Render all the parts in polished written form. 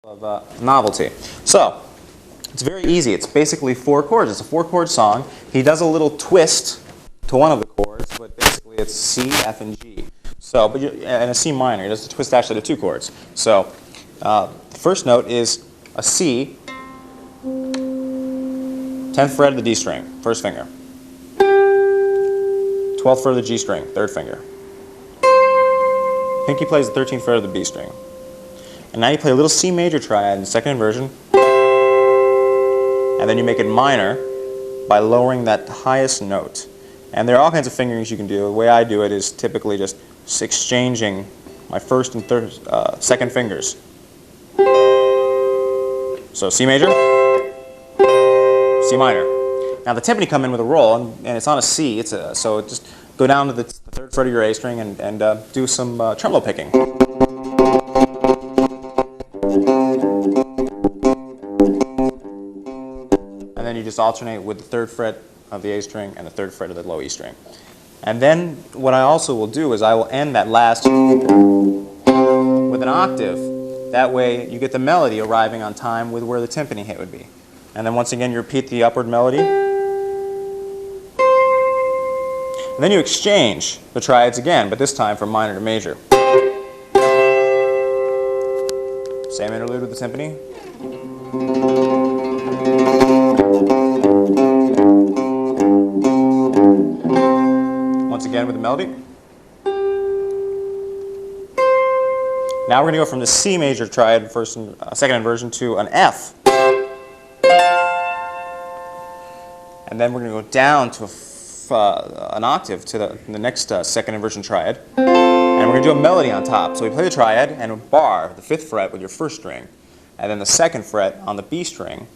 of novelty. So, it's very easy. It's basically 4 chords. It's a 4-chord song. He does a little twist to one of the chords, but basically it's C, F, and G. So, and a C minor. He does a twist actually to 2 chords. So, the first note is a C, 10th fret of the D string, first finger. 12th fret of the G string, third finger. Pinky plays the 13th fret of the B string. And now you play a little C major triad in the second inversion. And then you make it minor by lowering that highest note. And there are all kinds of fingerings you can do. The way I do it is typically just exchanging my first and second fingers. So C major, C minor. Now the timpani come in with a roll, and it's on a C. So just go down to the 3rd fret of your A string and do some tremolo picking. And then you just alternate with the 3rd fret of the A string and the 3rd fret of the low E string. And then what I also will do is I will end that last with an octave. That way you get the melody arriving on time with where the timpani hit would be. And then once again you repeat the upward melody. And then you exchange the triads again, but this time from minor to major. Same interlude with the timpani. Once again with the melody. Now we're going to go from the C major triad, second inversion, to an F. And then we're going to go down to an octave to the next second inversion triad. And we're going to do a melody on top. So we play the triad and a bar, the 5th fret with your first string. And then the 2nd fret on the B string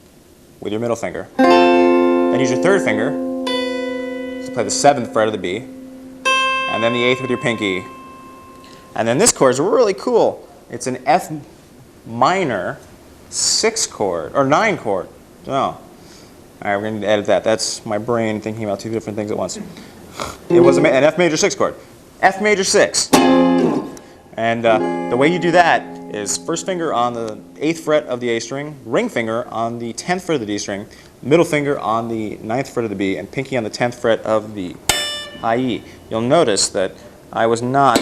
with your middle finger. Then use your 3rd finger to play the 7th fret of the B. And then the 8th with your pinky. And then this chord is really cool. It's an F minor 6 chord, or 9 chord. No. All right, we're going to edit that. That's my brain thinking about 2 different things at once. It was an F major 6 chord. F major 6. And the way you do that is first finger on the 8th fret of the A string, ring finger on the 10th fret of the D string, middle finger on the 9th fret of the B, and pinky on the 10th fret of the high E. You'll notice that I was not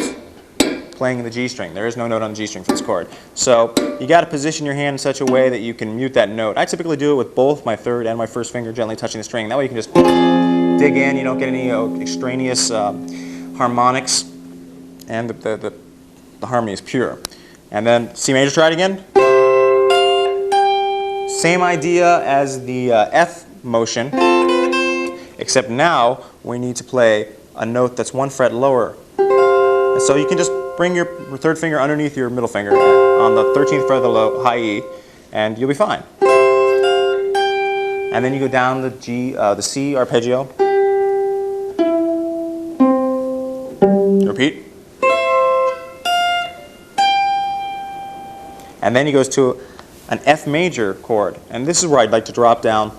playing the G string. There is no note on the G string for this chord. So you got to position your hand in such a way that you can mute that note. I typically do it with both my 3rd and my 1st finger gently touching the string. That way you can just dig in. You don't get any extraneous harmonics, and the harmony is pure. And then C major triad again. Same idea as the F motion, except now we need to play a note that's 1 fret lower. And so you can just bring your 3rd finger underneath your middle finger on the 13th fret of the low, high E, and you'll be fine. And then you go down the C arpeggio. Repeat. And then he goes to an F major chord. And this is where I'd like to drop down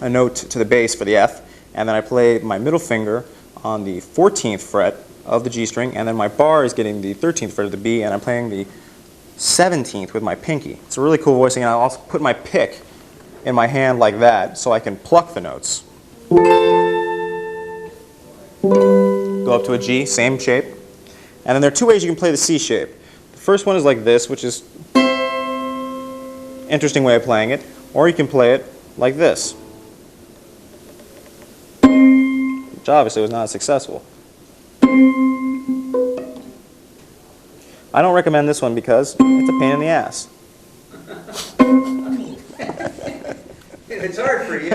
a note to the bass for the F. And then I play my middle finger on the 14th fret of the G string, and then my bar is getting the 13th fret of the B, and I'm playing the 17th with my pinky. It's a really cool voicing, and I'll also put my pick in my hand like that so I can pluck the notes. Go up to a G, same shape. And then there are 2 ways you can play the C shape. The first one is like this, which is an interesting way of playing it, or you can play it like this, which obviously was not successful. I don't recommend this one because it's a pain in the ass. It's hard for you.